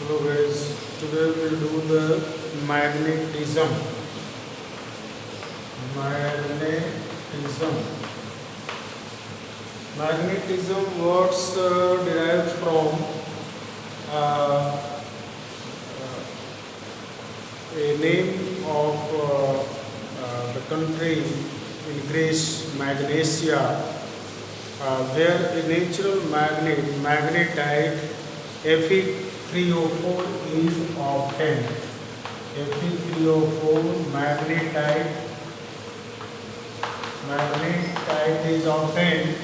Hello guys, today we'll do the magnetism. Magnetism. Magnetism words derived from uh, a name of the country in Greece, Magnesia, where a natural magnetite Fe3O4 is obtained. Fe3O4 magnetite is obtained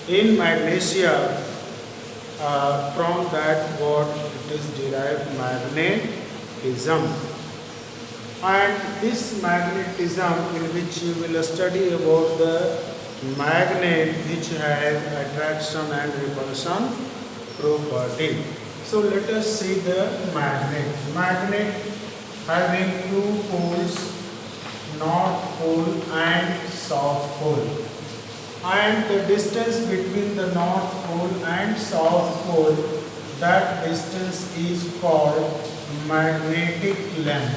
in Magnesia. From that word it is derived magnetism. And this magnetism, in which you will study about the magnet which has attraction and repulsion property. So let us see the magnet. Magnet having two poles, north pole and south pole. And the distance between the north pole and south pole, that distance is called magnetic length.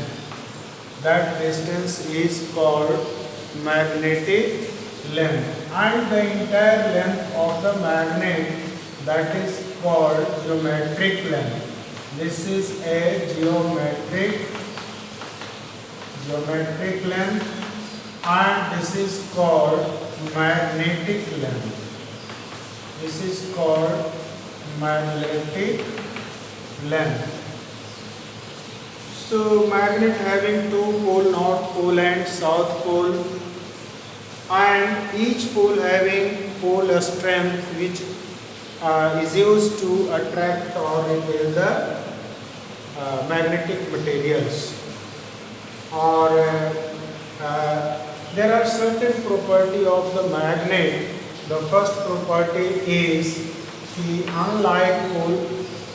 That distance is called magnetic length. And the entire length of the magnet, that is called geometric length. This is a geometric length, and this is called magnetic length. This is called magnetic length. So magnet having two pole, north pole and south pole, and each pole having pole strength which is used to attract or repel the magnetic materials. Or there are certain property of the magnet. The first property is the unlike pole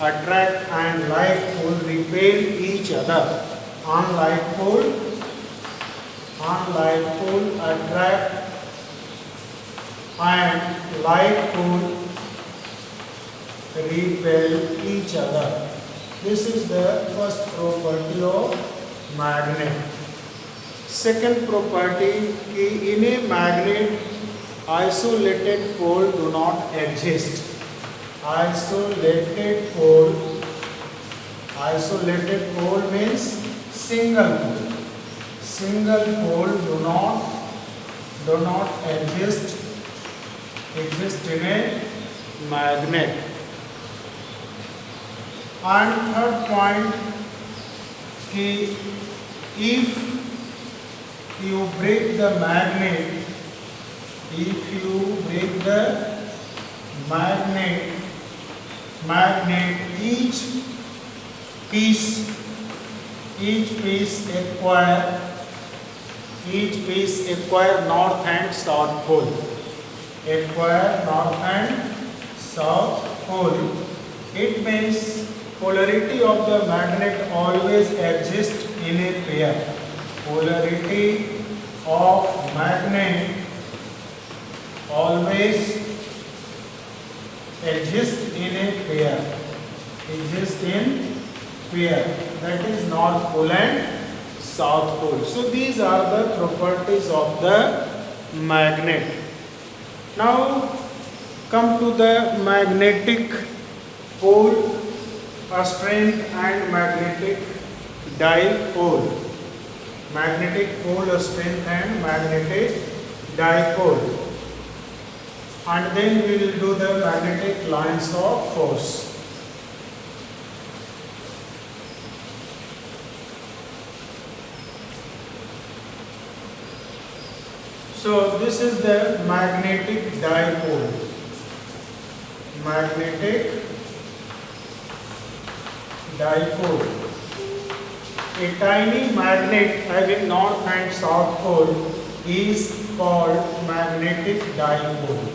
attract and like pole repel each other. Unlike pole attract and like pole repel each other. This is the first property of magnet. Second property, in a magnet isolated pole do not exist. Isolated pole means single pole. Single pole do not exist in a magnet. And third point, if you break the magnet, each piece acquire north and south pole. It means polarity of the magnet always exists in a pair. Polarity of magnet always exists in a pair. That is north pole and south pole. So these are the properties of the magnet. Now come to the magnetic pole strength and magnetic dipole. Magnetic pole strength and magnetic dipole. And then we will do the magnetic lines of force. So this is the magnetic dipole. Magnetic dipole. A tiny magnet having north and south pole is called magnetic dipole.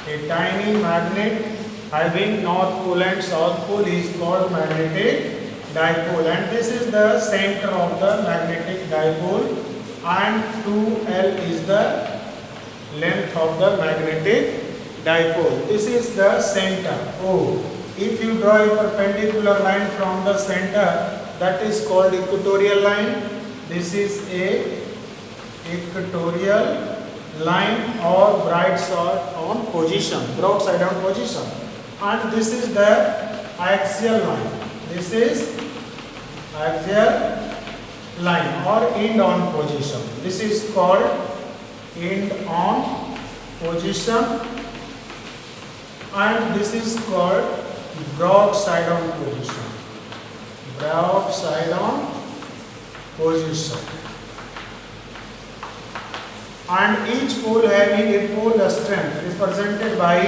A tiny magnet having north pole and south pole is called magnetic dipole. And this is the center of the magnetic dipole, and 2L is the length of the magnetic dipole. This is the center O. If you draw a perpendicular line from the center, that is called equatorial line. This is a equatorial line or broadside on position, broadside on position. And this is the axial line. This is axial line or end on position. This is called end on position, and this is called broadside on position. Broadside on position. And each pole having a pole strength represented by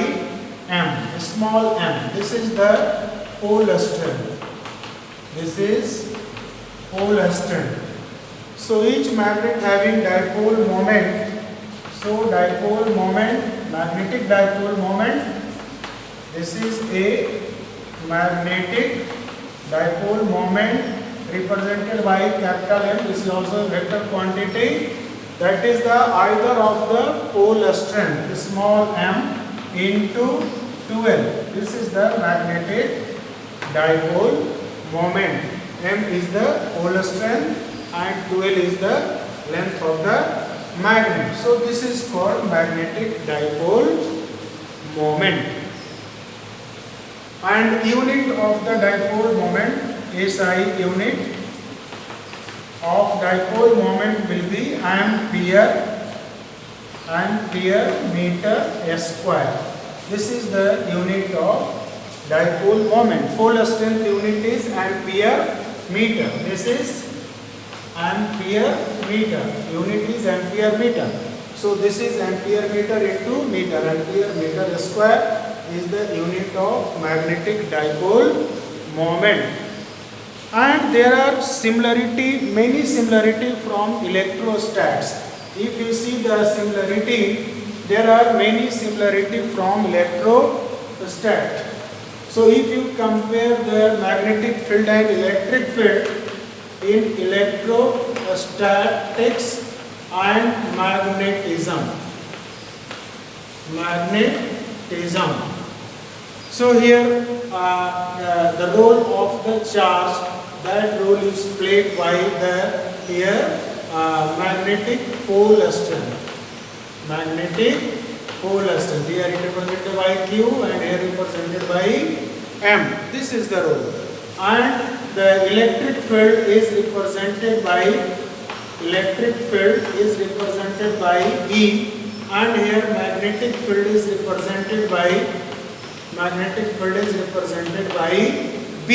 M, small m. This is the pole strength. This is pole strength. So each magnet having dipole moment. So dipole moment, magnetic dipole moment. This is a magnetic dipole moment represented by capital M. This is also a vector quantity. That is the either of the pole strength, small m into 2L. This is the magnetic dipole moment. M is the pole strength and 2L is the length of the magnet. So this is called magnetic dipole moment. And unit of the dipole moment, SI unit of dipole moment will be ampere meter square. This is the unit of dipole moment. Pole strength unit is ampere meter. This is ampere meter. Unit is ampere meter. So this is ampere meter into meter. Ampere meter square is the unit of magnetic dipole moment. And there are many similarity from electrostats. If you see the similarity, there are many similarity from electrostat. So if you compare the magnetic field and electric field in electrostatics and magnetism. So here the role of the charge, that role is played by the magnetic pole strength. Magnetic pole strength. Here represented by Q and here represented by M. This is the role. And the electric field is represented by E, and here magnetic field is represented by B.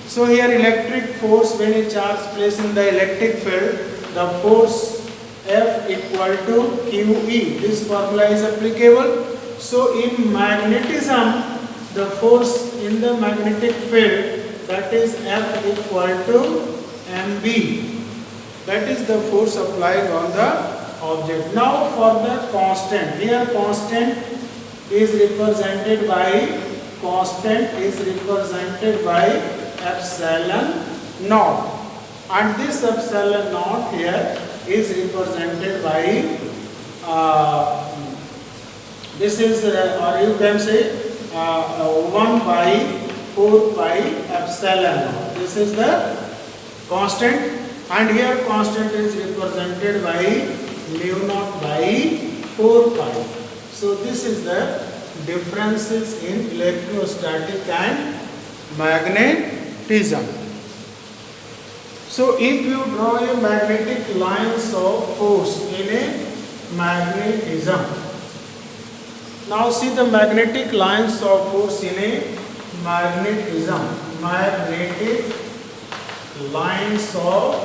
So here electric force, when a charge placed in the electric field, the force F equal to QE. This formula is applicable. So in magnetism, the force in the magnetic field, that is F equal to MB. That is the force applied on the object. Now for the constant. Here constant is represented by epsilon naught, and this epsilon naught here is represented by this is or you can say 1 by 4 pi epsilon naught. This is the constant, and here constant is represented by mu naught by 4 pi. So this is the differences in electrostatic and magnetism. So if you draw a magnetic lines of force in a magnetism. Now see the magnetic lines of force in a magnetism. Magnetic lines of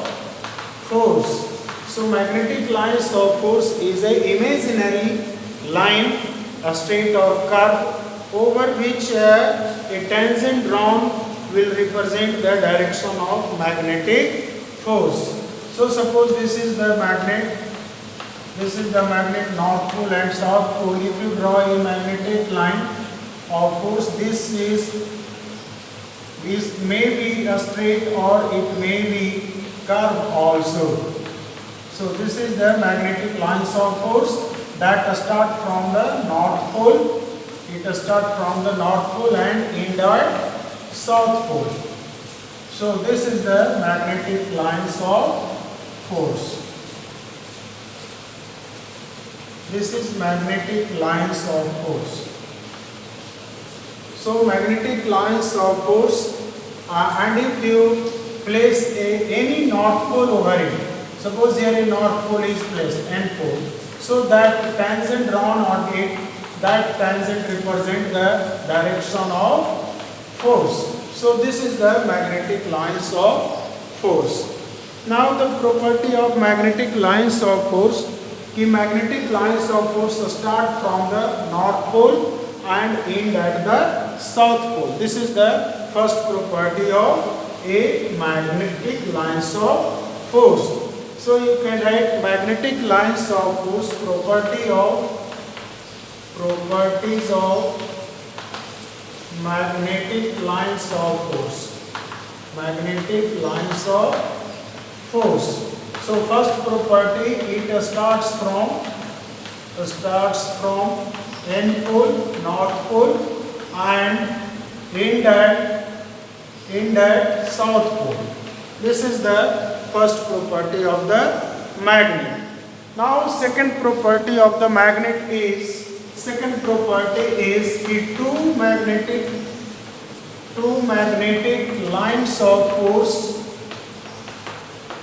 force. So magnetic lines of force is a imaginary line, a straight or curve, over which a tangent drawn will represent the direction of magnetic force. So suppose this is the magnet north pole and south pole. If you draw a magnetic line of force, this may be a straight or it may be curved also. So this is the magnetic lines of force that start from the north pole It starts from the North Pole and end at South Pole. So this is the magnetic lines of force. This is magnetic lines of force. So magnetic lines of force, and if you place any North Pole over it, suppose here a North Pole is placed, N pole, so that tangent drawn on it, that tangent represents the direction of force. So this is the magnetic lines of force. Now the property of magnetic lines of force, कि magnetic lines of force start from the North Pole and end at the South Pole. This is the first property of a magnetic lines of force. So you can write magnetic lines of force, properties of magnetic lines of force. Magnetic lines of force. So first property, it starts from N pole, North Pole, and end at South Pole. This is the first property of the magnet. Now second property of the magnet is, the two magnetic lines of force.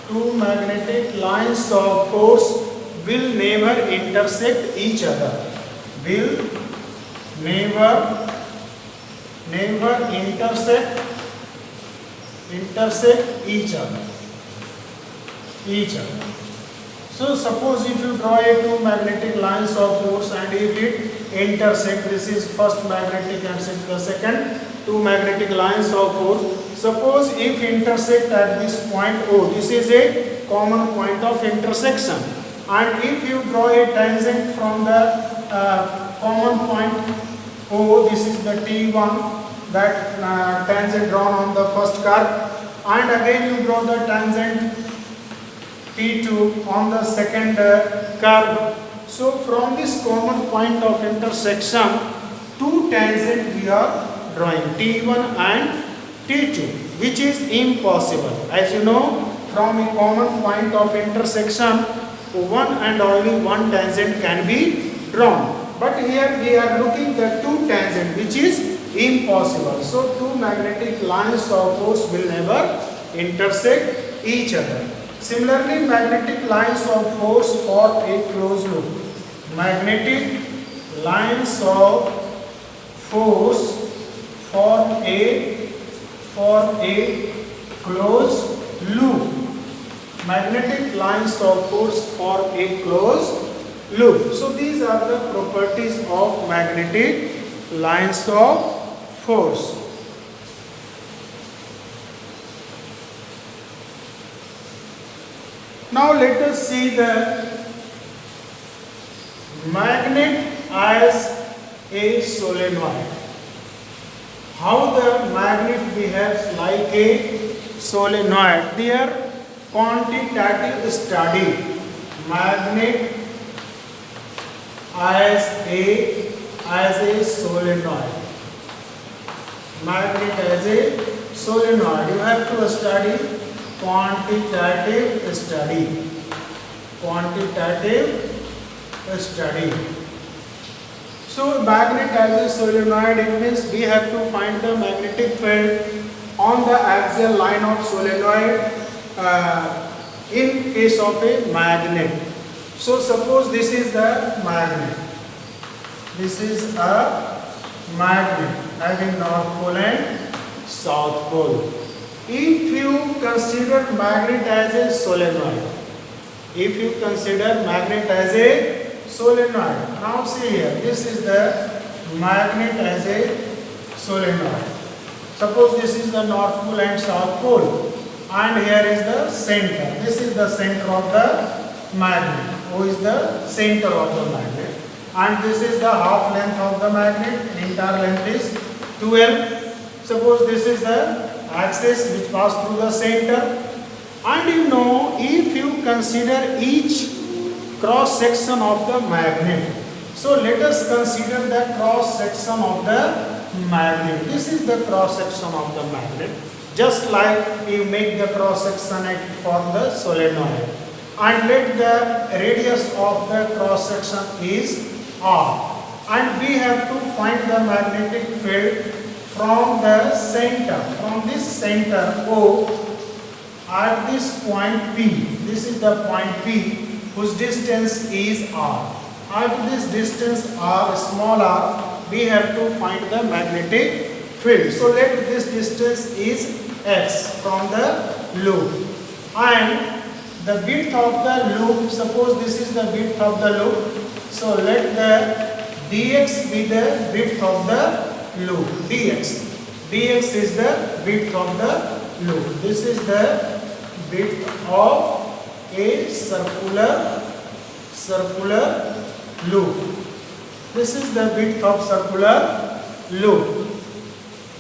Two magnetic lines of force will never intersect each other. Will never intersect each other. So suppose if you draw a two magnetic lines of force and if it intersect, this is first magnetic and the second two magnetic lines of force. Suppose if intersect at this point O, this is a common point of intersection, and if you draw a tangent from the common point O, this is the T1, that tangent drawn on the first curve, and again you draw the tangent T2 on the second curve. So from this common point of intersection, two tangents we are drawing, T1 and T2, which is impossible. As you know, from a common point of intersection, one and only one tangent can be drawn. But here we are looking at two tangents, which is impossible. So two magnetic lines of force will never intersect each other. Similarly, magnetic lines of force for a closed loop. Magnetic lines of force for a closed loop. Magnetic lines of force for a closed loop. So these are the properties of magnetic lines of force. Now let us see the magnet as a solenoid. How the magnet behaves like a solenoid. Their quantitative study. Magnet as a solenoid. Magnet as a solenoid. You have to study quantitative study. So magnet as a solenoid, it means we have to find the magnetic field on the axial line of solenoid in case of a magnet. So suppose this is the magnet. This is a magnet having North Pole and South Pole. If you consider magnet as a solenoid, now see here, this is the magnet as a solenoid. Suppose this is the North Pole and South Pole, and here is the center. This is the center of the magnet. O is the center of the magnet, and this is the half length of the magnet. Entire length is 12. Suppose this is the axis which passes through the center, and you know, if you consider each cross section of the magnet, So let us consider the cross section of the magnet. This is the cross section of the magnet. Just like you make the cross section for the solenoid. And let the radius of the cross section is R. And we have to find the magnetic field from the center, from this center O at this point P. This is the point P whose distance is R. At this distance R, small r, we have to find the magnetic field. So let this distance is x from the loop. And the width of the loop, suppose this is the width of the loop. So let the dx be the width of the loop. dx is the width of the loop. This is the width of a circular loop. This is the width of circular loop.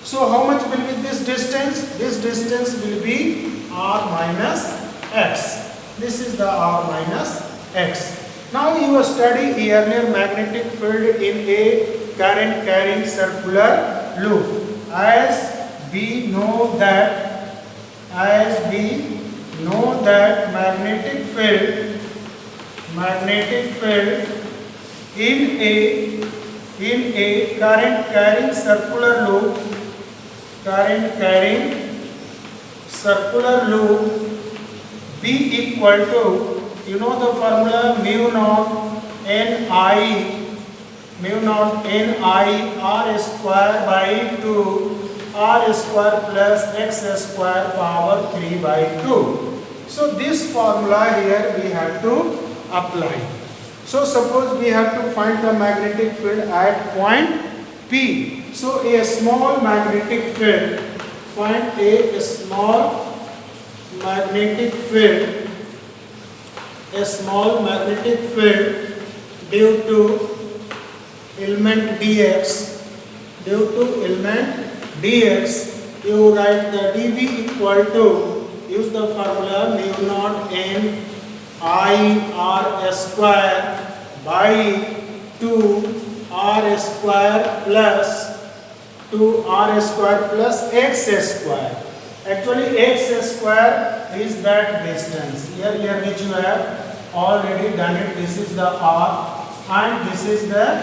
So how much will be this distance? This distance will be r minus x. This is the r minus x. Now you study earlier magnetic field in a current carrying circular loop. As we know that magnetic field in a current carrying circular loop B equal to, you know the formula, mu naught Ni r square by 2 r square plus x square power 3 by 2. So this formula here we have to apply. So suppose we have to find the magnetic field at point P. So a small magnetic field, find a small magnetic field due to element dx, you write the dV equal to, use the formula mu naught N I r square by 2 r square plus x square. Actually x square is that distance. Here which you have already done it. This is the r and this is the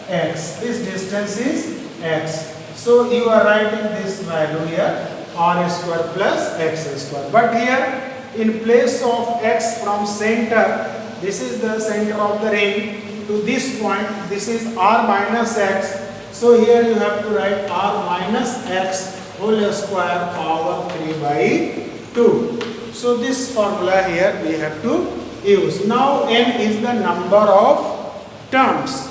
x. This distance is x. So you are writing this value here, r square plus x square. But here in place of x from center, this is the center of the ring, to this point, this is r minus x. So here you have to write r minus x whole square power 3 by 2. So this formula here we have to use. Now n is the number of turns.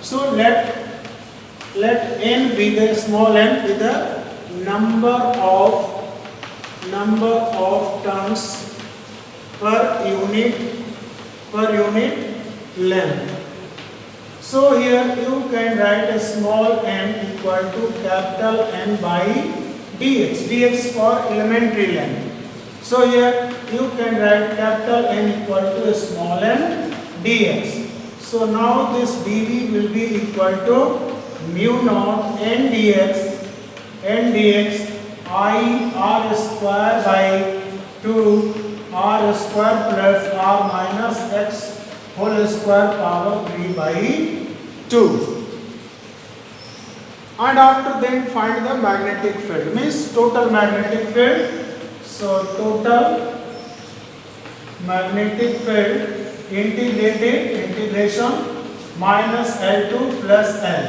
So let n be the small n be the number of turns per unit length. So here you can write a small n equal to capital N by dx for elementary length. So here you can write capital N equal to a small n dx. So now this dv will be equal to mu naught n dx I r square by 2 r square plus r minus x whole square power 3 by 2. And after then find the magnetic field, means total magnetic field. So total magnetic field integration minus L2 plus L.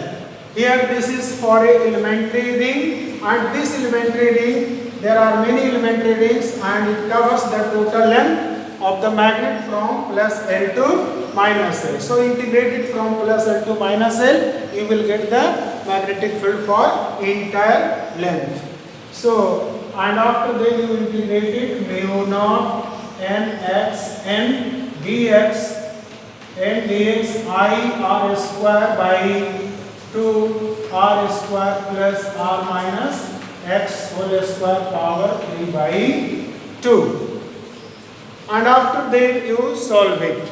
Here this is for a elementary ring, and this elementary ring, there are many elementary rings and it covers the total length of the magnet from plus L to minus L. So integrate it from plus L to minus L, you will get the magnetic field for entire length. So and after that you integrate it mu naught nx n dx I r square by 2 r square plus r minus x whole square power 3 by 2. And after that you solve it.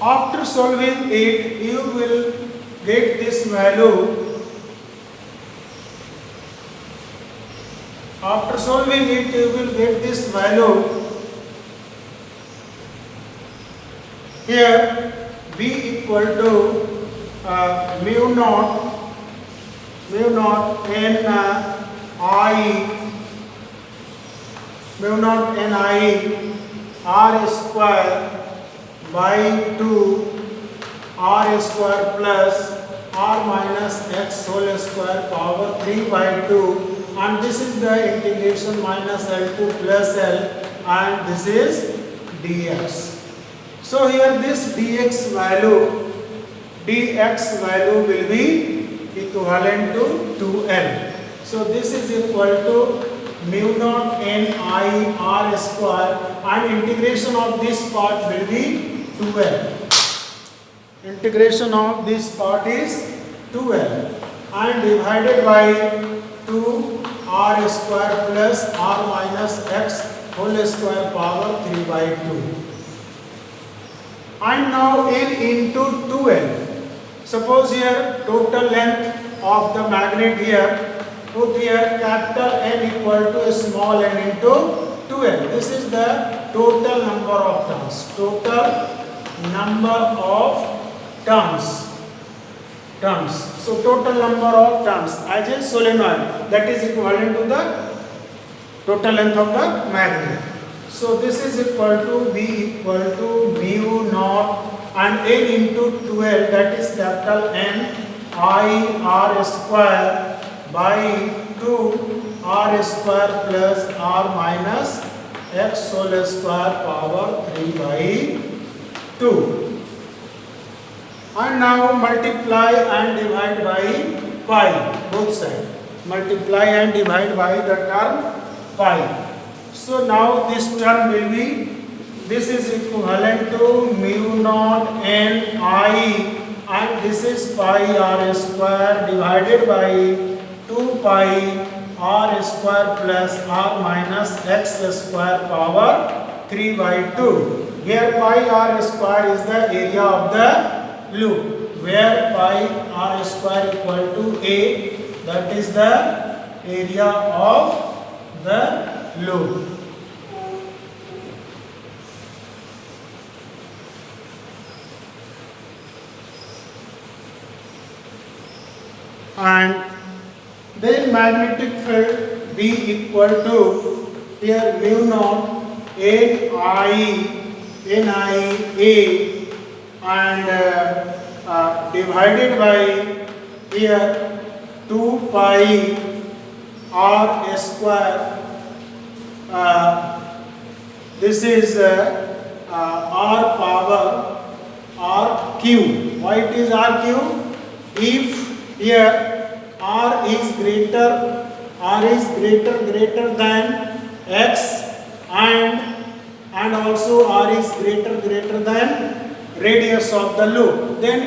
After solving it, you will get this value. After solving it, you will get this value. Here, B equal to mu naught n I r square by 2 r square plus r minus x whole square power 3 by 2, and this is the integration minus L2 plus L, and this is dx. So here this dx value will be equivalent to 2L. So this is equal to mu naught n I r square, and integration of this part will be 2L. Integration of this part is 2L, and divided by 2 r square plus r minus x whole square power 3 by 2. And now n into 2L. Suppose here total length of the magnet here, put here capital N equal to small n into 2L. This is the total number of turns. Total number of turns. So total number of turns as a solenoid, that is equivalent to the total length of the magnet. So this is equal to B equal to mu naught and n into 2L, that is capital N I r square by 2 r square plus r minus x whole square power 3 by 2. And now multiply and divide by pi, both sides. Multiply and divide by the term pi. So now this term will be, this is equivalent to mu naught n I, and this is pi r square divided by 2 pi r square plus r minus x square power 3 by 2. Here pi r square is the area of the loop, where pi r square equal to a, that is the area of the loop. And then magnetic field B equal to, here mu naught n I a, and divided by here 2 pi r square. This is r power r cube. Why it is r cube? If here r is greater than x, and also r is greater than radius of the loop, then